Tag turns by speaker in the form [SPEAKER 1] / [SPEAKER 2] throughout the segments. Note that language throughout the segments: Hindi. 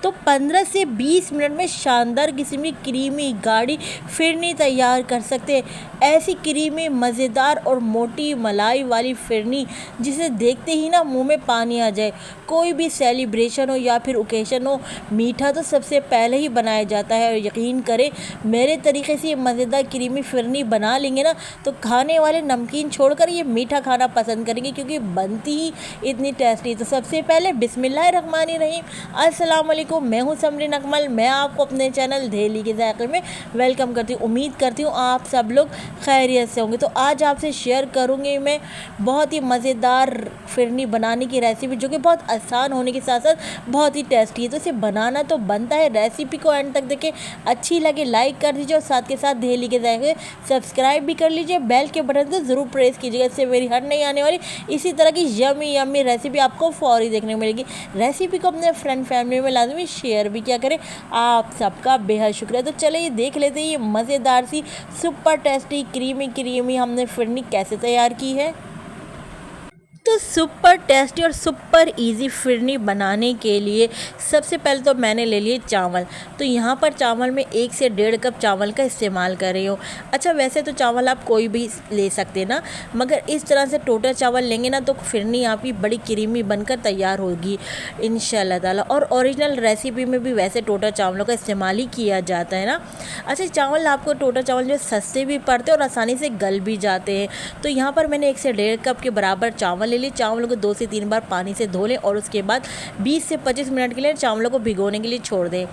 [SPEAKER 1] तो 15 से 20 मिनट में शानदार किस्म की क्रीमी गाढ़ी फिरनी तैयार कर सकते हैं। ऐसी क्रीमी मज़ेदार और मोटी मलाई वाली फिरनी जिसे देखते ही ना मुंह में पानी आ जाए। कोई भी सेलिब्रेशन हो या फिर ओकेशन हो, मीठा तो सबसे पहले ही बनाया जाता है। और यकीन करें, मेरे तरीके से ये मज़ेदार क्रीमी फिरनी बना लेंगे ना तो खाने वाले नमकीन छोड़कर ये मीठा खाना पसंद करेंगे, क्योंकि बनती ही इतनी टेस्टी। तो सबसे पहले बिस्मिल्लाहिर्रहमानिर्रहीम, अस्सलाम वालेकुम। मैं हूँ समरीन अकमल। मैं आपको अपने चैनल धेली के ज़ायक़े में वेलकम करती हूँ। उम्मीद करती हूँ आप सब लोग खैरियत से होंगे। तो आज आपसे शेयर करूँगी मैं बहुत ही मज़ेदार फिरनी बनाने की रेसिपी, जो कि बहुत आसान होने के साथ साथ बहुत ही टेस्टी है। तो इसे बनाना तो बनता है। रेसिपी को एंड तक देखें, अच्छी लगे लाइक कर दीजिए और साथ के साथ धेली के ज़ायक़े सब्सक्राइब भी कर लीजिए। बेल के बटन को ज़रूर प्रेस कीजिएगा, इससे मेरी हर नई आने वाली इसी तरह की यम्मी यम्मी रेसिपी आपको फौरी देखने को मिलेगी। रेसिपी को अपने फ्रेंड फैमिली में लाजमी शेयर भी किया करें। आप सबका बेहद शुक्रिया। तो चलिए देख लेते हैं ये मज़ेदार सी सुपर टेस्टी क्रीमी हमने फिरनी कैसे तैयार की है। तो सुपर टेस्टी और सुपर इजी फिरनी बनाने के लिए सबसे पहले तो मैंने ले लिए चावल। तो यहाँ पर चावल में 1 से 1.5 कप चावल का इस्तेमाल कर रही हूँ। अच्छा, वैसे तो चावल आप कोई भी ले सकते ना, मगर इस तरह से टोटल चावल लेंगे ना तो फिरनी आपकी बड़ी क्रीमी बनकर तैयार होगी इंशाल्लाह ताला। और ओरिजिनल रेसिपी में भी वैसे टोटल चावलों का इस्तेमाल ही किया जाता है ना। अच्छा, चावल आपको टोटल चावल जो सस्ते भी पड़ते हैं और आसानी से गल भी जाते हैं। तो यहाँ पर मैंने 1 से 1.5 कप के बराबर चावल ले लिए। चावलों को 2 से 3 बार पानी से धो लें और उसके बाद 20 से 25 मिनट के लिए चावलों को भिगोने के लिए छोड़ दें।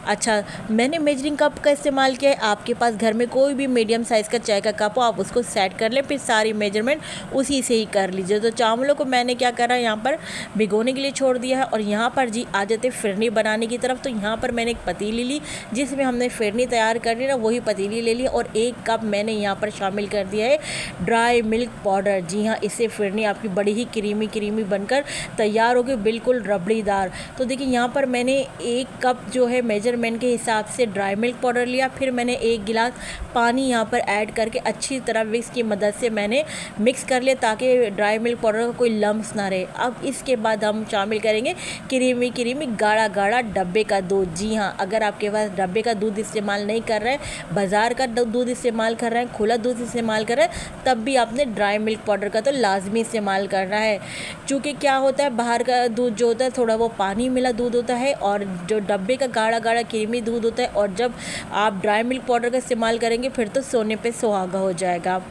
[SPEAKER 1] अच्छा, मैंने मेजरिंग कप का इस्तेमाल किया है। आपके पास घर में कोई भी मीडियम साइज़ का चाय का कप हो, आप उसको सेट कर लें, फिर सारी मेजरमेंट उसी से ही कर लीजिए। तो चावलों को मैंने क्या करा, यहाँ पर भिगोने के लिए छोड़ दिया है। और यहाँ पर जी आ जाते फिरनी बनाने की तरफ। तो यहाँ पर मैंने एक पतीली ली जिसमें हमने फिरनी तैयार करनी ना, वही पतीली ले ली। और 1 कप मैंने यहाँ पर शामिल कर दिया है ड्राई मिल्क पाउडर। जी हाँ, इससे फिरनी आपकी बड़ी ही क्रीमी बनकर तैयार होगी, बिल्कुल रबड़ीदार। तो देखिए यहाँ पर मैंने 1 कप जो है मेजरमेंट के हिसाब से ड्राई मिल्क पाउडर लिया। फिर मैंने 1 गिलास पानी यहाँ पर ऐड करके अच्छी तरह विक्स की मदद से मैंने मिक्स कर लिया, ताकि ड्राई मिल्क पाउडर का कोई लम्स ना रहे। अब इसके बाद हम शामिल करेंगे क्रीमी गाढ़ा डब्बे का दूध। जी हाँ, अगर आपके पास डब्बे का दूध इस्तेमाल नहीं कर रहे हैं, बाज़ार का दूध इस्तेमाल कर रहे हैं, खुला दूध इस्तेमाल कर रहे हैं, तब भी आपने ड्राई मिल्क पाउडर का तो लाजमी इस्तेमाल करना है। क्योंकि क्या होता है, बाहर का दूध जो होता है थोड़ा वो पानी मिला दूध होता है, और जो डब्बे का गाढ़ा क्रीमी दूध होता है। और जब आप ड्राई मिल्क पाउडर का इस्तेमाल करेंगे फिर तो सोने पे सुहागा हो जाएगा।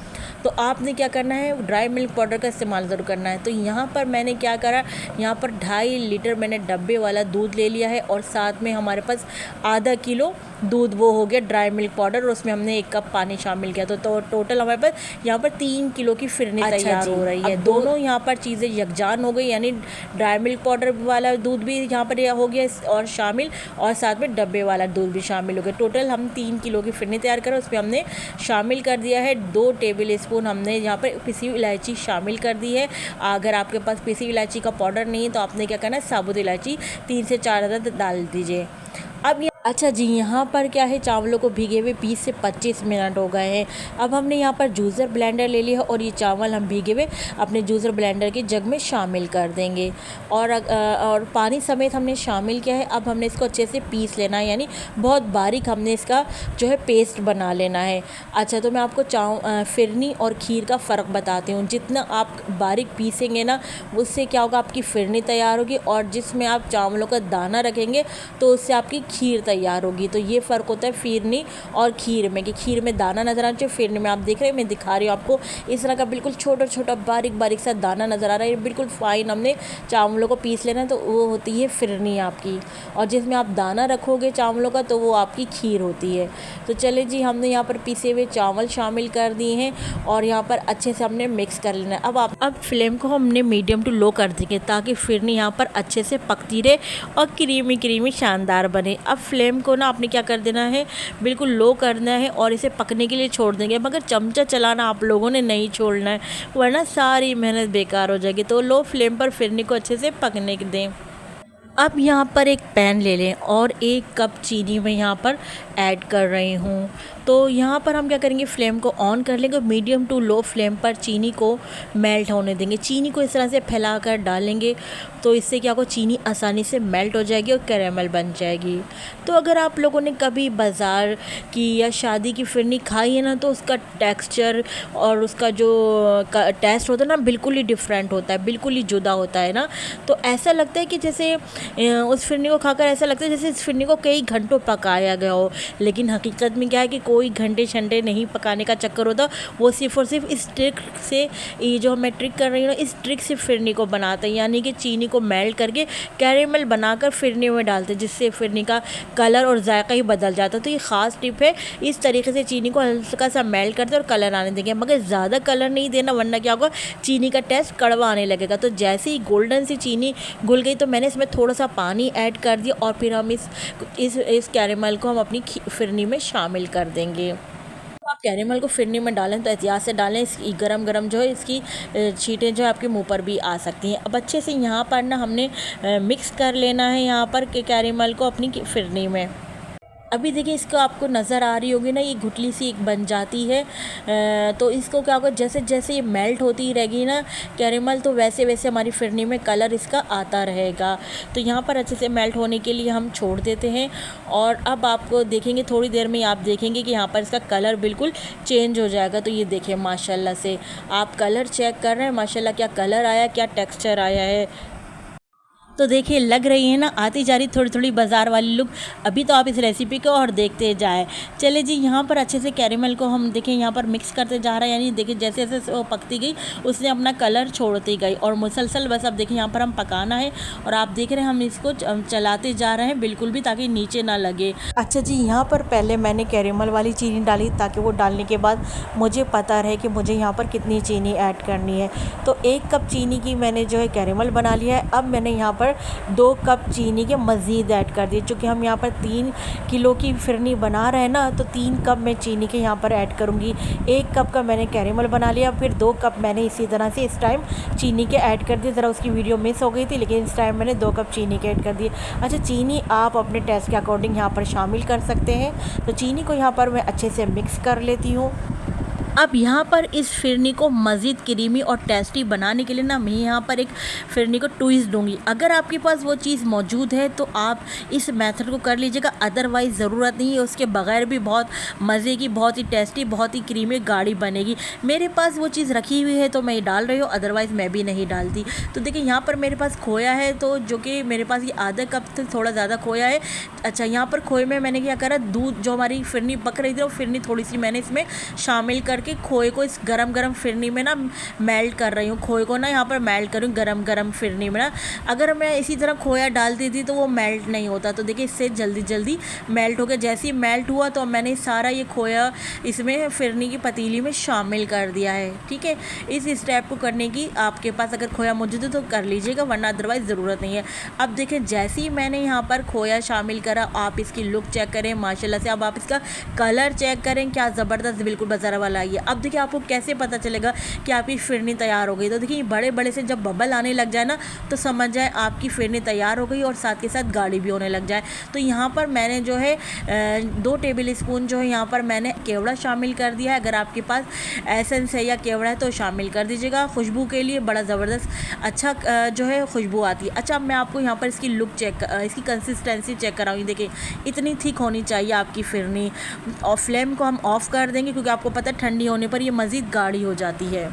[SPEAKER 1] तो आपने क्या करना है, ड्राई मिल्क पाउडर का इस्तेमाल ज़रूर करना है। तो यहाँ पर मैंने क्या करा, यहाँ पर 2.5 लीटर मैंने डब्बे वाला दूध ले लिया है, और साथ में हमारे पास आधा किलो दूध वो हो गया ड्राई मिल्क पाउडर, और उसमें हमने 1 कप पानी शामिल किया। तो टोटल हमारे पास यहाँ पर 3 किलो की फिरनी तैयार हो रही है। दोनों यहाँ पर चीज़ें यकजान हो गई, यानी ड्राई मिल्क पाउडर वाला दूध भी यहाँ पर हो गया और शामिल, और साथ में डब्बे वाला दूध भी शामिल हो गया। टोटल हम 3 किलो की फिरनी तैयार करें। उसमें हमने शामिल कर दिया है 2 टेबल स्पून हमने यहाँ पर पिसी हुई इलायची शामिल कर दी है। अगर आपके पास पिसी हुई इलायची का पाउडर नहीं है तो आपने क्या करना है, साबुत इलायची 3 से 4 अदद डाल दीजिए। अब अच्छा जी, यहाँ पर क्या है, चावलों को भीगे हुए 20 से 25 मिनट हो गए हैं। अब हमने यहाँ पर जूसर ब्लेंडर ले लिया है, और ये चावल हम भीगे हुए अपने जूसर ब्लेंडर के जग में शामिल कर देंगे। और पानी समेत हमने शामिल किया है। अब हमने इसको अच्छे से पीस लेना है, यानी बहुत बारीक हमने इसका जो है पेस्ट बना लेना है। अच्छा, तो मैं आपको फिरनी और खीर का फ़र्क बताती हूँ। जितना आप बारीक पीसेंगे ना, उससे क्या होगा, आपकी फिरनी तैयार होगी, और जिसमें आप चावलों का दाना रखेंगे तो उससे आपकी खीर तैयार होगी। तो ये फ़र्क होता है फिरनी और खीर में, कि खीर में दाना नज़र आना चाहिए, फिरनी में आप देख रहे हैं, मैं दिखा रही हूँ आपको, इस तरह का बिल्कुल छोटा बारीक सा दाना नज़र आ रहा है। बिल्कुल फाइन हमने चावलों को पीस लेना है, तो वो होती है फिरनी आपकी। और जिसमें आप दाना रखोगे चावलों का तो वो आपकी खीर होती है। तो चले जी, हमने यहाँ पर पीसे हुए चावल शामिल कर दिए हैं, और यहाँ पर अच्छे से हमने मिक्स कर लेना है। अब फ्लेम को हमने मीडियम टू लो कर देंगे, ताकि फिरनी यहाँ पर अच्छे से पकती रहे और क्रीमी शानदार बने। अब फ्लेम को ना आपने क्या कर देना है, बिल्कुल लो करना है, और इसे पकने के लिए छोड़ देंगे। मगर चमचा चलाना आप लोगों ने नहीं छोड़ना है, वरना सारी मेहनत बेकार हो जाएगी। तो लो फ्लेम पर फिरनी को अच्छे से पकने दें। अब यहाँ पर एक पैन ले लें और 1 कप चीनी मैं यहाँ पर ऐड कर रही हूँ। तो यहाँ पर हम क्या करेंगे, फ्लेम को ऑन कर लेंगे, मीडियम टू लो फ्लेम पर चीनी को मेल्ट होने देंगे। चीनी को इस तरह से फैलाकर डालेंगे तो इससे क्या होगा, चीनी आसानी से मेल्ट हो जाएगी और कैरेमल बन जाएगी। तो अगर आप लोगों ने कभी बाज़ार की या शादी की फिरनी खाई है ना, तो उसका टेक्सचर और उसका जो टेस्ट होता है ना, बिल्कुल ही डिफरेंट होता है, बिल्कुल ही जुदा होता है ना। तो ऐसा लगता है कि जैसे उस फिरनी को खाकर ऐसा लगता है जैसे इस फिरनी को कई घंटों पकाया गया हो, लेकिन हकीकत में क्या है कि कोई घंटे शंटे नहीं पकाने का चक्कर होता, वो सिर्फ़ और सिर्फ इस ट्रिक से, ये जो मैं ट्रिक कर रही हूँ ना, इस ट्रिक से फिरनी को बनाते हैं, यानी कि चीनी को मेल्ट करके कैरेमल बनाकर फिरनी में डालते हैं, जिससे फिरनी का कलर और जायका ही बदल जाता है। तो ये ख़ास टिप है, इस तरीके से चीनी को हल्का सा मेल्ट करते और कलर आने देंगे, मगर ज़्यादा कलर नहीं देना, वरना क्या होगा, चीनी का टेस्ट कड़वा आने लगेगा। तो जैसे ही गोल्डन सी चीनी घुल गई तो मैंने इसमें थोड़ा सा पानी ऐड कर दिया और फिर हम इस कैरेमल को हम अपनी फिरनी में शामिल कर देंगे। तो आप कैरेमल को फिरनी में डालें तो एहतियात से डालें, इसकी गरम गरम जो है इसकी छींटें जो है आपके मुंह पर भी आ सकती हैं। अब अच्छे से यहाँ पर ना हमने मिक्स कर लेना है यहाँ पर कैरेमल को अपनी फिरनी में। अभी देखिए, इसको आपको नज़र आ रही होगी ना, ये गुठली सी एक बन जाती है। तो इसको क्या होगा, जैसे जैसे ये मेल्ट होती रहेगी ना कैरेमल, तो वैसे वैसे हमारी फिरनी में कलर इसका आता रहेगा। तो यहाँ पर अच्छे से मेल्ट होने के लिए हम छोड़ देते हैं और अब आपको देखेंगे थोड़ी देर में आप देखेंगे कि यहाँ पर इसका कलर बिल्कुल चेंज हो जाएगा। तो ये देखिए माशाल्लाह से आप कलर चेक कर रहे हैं, माशाल्लाह क्या कलर आया, क्या टेक्स्चर आया है। तो देखिए लग रही है ना, आती जा रही थोड़ी थोड़ी बाज़ार वाली लुक। अभी तो आप इस रेसिपी को और देखते जाए। चले जी, यहाँ पर अच्छे से कैरेमल को हम देखें यहाँ पर मिक्स करते जा रहा है, यानी देखिए जैसे जैसे वो पकती गई उसने अपना कलर छोड़ती गई और मुसलसल बस अब देखिए यहाँ पर हम पकाना है और आप देख रहे हैं हम इसको चलाते जा रहे हैं बिल्कुल भी, ताकि नीचे ना लगे। अच्छा जी, यहाँ पर पहले मैंने कैरेमल वाली चीनी डाली ताकि वो डालने के बाद मुझे पता रहे कि मुझे यहाँ पर कितनी चीनी ऐड करनी है। तो 1 कप चीनी की मैंने जो है कैरेमल बना लिया है। अब मैंने यहाँ पर 2 कप चीनी के मज़ीद ऐड कर दिए, चूँकि हम यहाँ पर 3 किलो की फिरनी बना रहे हैं ना, तो 3 कप मैं चीनी के यहाँ पर ऐड करूँगी। 1 कप का मैंने कैरेमल बना लिया, फिर 2 कप मैंने इसी तरह से इस टाइम चीनी के ऐड कर दिए। ज़रा उसकी वीडियो मिस हो गई थी, लेकिन इस टाइम मैंने 2 कप चीनी के ऐड कर दिए। अच्छा, चीनी आप अपने टेस्ट के अकॉर्डिंग यहाँ पर शामिल कर सकते हैं। तो चीनी को यहाँ पर मैं अच्छे से मिक्स कर लेती हूँ। अब यहाँ पर इस फिरनी को मज़ीद क्रीमी और टेस्टी बनाने के लिए ना मैं यहाँ पर एक फिरनी को ट्विस्ट दूँगी। अगर आपके पास वो चीज़ मौजूद है तो आप इस मेथड को कर लीजिएगा, अदरवाइज़ ज़रूरत नहीं है। उसके बगैर भी बहुत मज़े की, बहुत ही टेस्टी, बहुत ही क्रीमी गाढ़ी बनेगी। मेरे पास वो चीज़ रखी हुई है तो मैं ये डाल रही हूँ, अदरवाइज़ मैं भी नहीं डालती। तो देखिए यहाँ पर मेरे पास खोया है, तो जो कि मेरे पास ये आधा कप से थोड़ा ज़्यादा खोया है। अच्छा, यहाँ पर खोए में मैंने क्या करा, दूध जो हमारी फिरनी पक रही थी वो फिरनी थोड़ी सी मैंने इसमें शामिल करके खोए को इस गरम गरम फिरनी में ना मेल्ट कर रही हूँ। खोए को ना यहाँ पर मेल्ट कर रही हूँ गरम गरम फिरनी में ना। अगर मैं इसी तरह खोया डाल देती तो वो मेल्ट नहीं होता। तो देखिए इससे जल्दी जल्दी मेल्ट हो गया। जैसे ही मेल्ट हुआ तो मैंने सारा ये खोया इसमें फिरनी की पतीली में शामिल कर दिया है। ठीक है, इस स्टेप को करने की आपके पास अगर खोया मौजूद है तो कर लीजिएगा, वरना अदरवाइज़ ज़रूरत नहीं है। अब देखें जैसे ही मैंने यहाँ पर खोया शामिल करा, आप इसकी लुक चेक करें माशाल्लाह से। अब आप इसका कलर चेक करें, क्या ज़बरदस्त बिल्कुल बाज़ार वाला आई है। अब देखिए आपको कैसे पता चलेगा कि आपकी फिरनी तैयार हो गई। तो देखिए बड़े बड़े से जब बबल आने लग जाए ना, तो समझ जाए आपकी फिरनी तैयार हो गई और साथ के साथ गाढ़ी भी होने लग जाए। तो यहाँ पर मैंने जो है 2 टेबल स्पून जो है यहाँ पर मैंने केवड़ा शामिल कर दिया है। अगर आपके पास एसेंस है या केवड़ा है तो शामिल कर दीजिएगा, खुशबू के लिए बड़ा ज़बरदस्त अच्छा जो है खुशबू आती है। अच्छा, अब मैं आपको यहाँ पर इसकी लुक चेक, इसकी कंसिस्टेंसी चेक कराऊँगी। देखिए इतनी थिक होनी चाहिए आपकी फिरनी। और फ्लेम को हम ऑफ़ कर देंगे क्योंकि आपको पता है ठंडी होने पर ये मज़ीद गाढ़ी हो जाती है।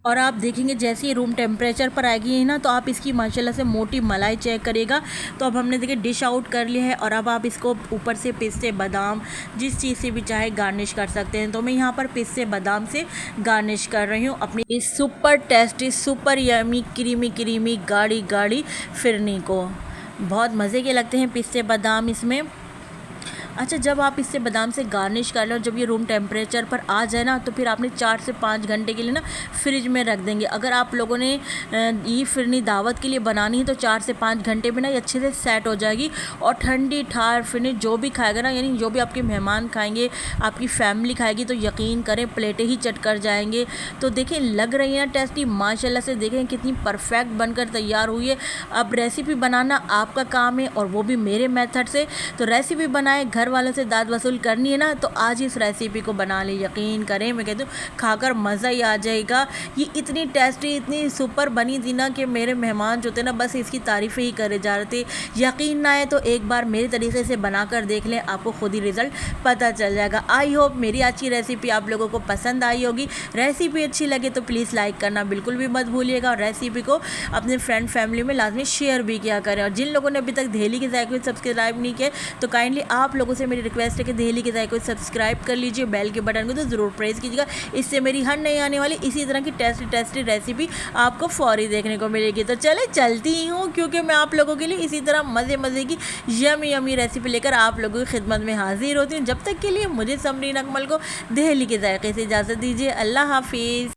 [SPEAKER 1] और आप देखेंगे जैसे ही रूम टेम्परेचर पर आएगी ना, तो आप इसकी माशाल्लाह से मोटी मलाई चेक करिएगा। तो अब हमने देखिए डिश आउट कर लिया है और अब आप इसको ऊपर से पिस्ते बादाम जिस चीज़ से भी चाहे गार्निश कर सकते हैं। तो मैं यहाँ पर पिस्ते बादाम से गार्निश कर रही हूँ अपनी इस super tasty, super yummy, creamy गाढ़ी गाढ़ी फिरनी को। बहुत मज़े के लगते हैं पिस्ते बादाम इसमें। अच्छा, जब आप इससे बादाम से गार्निश कर लो, जब ये रूम टेम्परेचर पर आ जाए ना, तो फिर आपने 4 से 5 घंटे के लिए ना फ्रिज में रख देंगे। अगर आप लोगों ने ये फिरनी दावत के लिए बनानी है तो 4 से 5 घंटे में ना ये अच्छे से सेट हो जाएगी। और ठंडी ठार फिरनी जो भी खाएगा ना, यानी जो भी आपके मेहमान खाएंगे, आपकी फैमिली खाएगी, तो यकीन करें प्लेटें ही चट कर जाएंगे। तो देखें लग रही है ना टेस्टी माशाल्लाह से, देखें कितनी परफेक्ट बनकर तैयार हुई है। अब रेसिपी बनाना आपका काम है और वो भी मेरे मेथड से। तो रेसिपी बनाएं, घर वालों से दाद वसूल करनी है ना तो आज इस रेसिपी को बना ले। यकीन करें, मैं कहती हूँ खाकर मज़ा ही आ जाएगा। ये इतनी टेस्टी, इतनी सुपर बनी थी ना कि मेरे मेहमान जो थे ना बस इसकी तारीफ़ ही करे जा रहे थे। यकीन ना आए तो एक बार मेरे तरीके से बनाकर देख लें, आपको खुद ही रिज़ल्ट पता चल जाएगा। आई होप मेरी अच्छी रेसिपी आप लोगों को पसंद आई होगी। रेसिपी अच्छी लगे तो प्लीज़ लाइक करना बिल्कुल भी मत भूलिएगा और रेसिपी को अपने फ्रेंड फैमिली में लाजमी शेयर भी किया करें। और जिन लोगों ने अभी तक दहली के जायके को सब्सक्राइब नहीं किया तो काइंडली आप लोगों से मेरी रिक्वेस्ट है कि दहली के जायके को सब्सक्राइब कर लीजिए, बेल के बटन को तो ज़रूर प्रेस कीजिएगा। इससे मेरी हर नई आने वाली इसी तरह की टेस्टी रेसिपी आपको फौरी देखने को मिलेगी। तो चले चलती ही हूँ, क्योंकि मैं आप लोगों के लिए इसी तरह मज़े की यमी रेसिपी लेकर आप लोगों की खिदमत में हाजिर होती हूँ। जब तक के लिए मुझे समरीन अकमल को दहली के जायके से इजाज़त दीजिए। अल्लाह हाफिज़।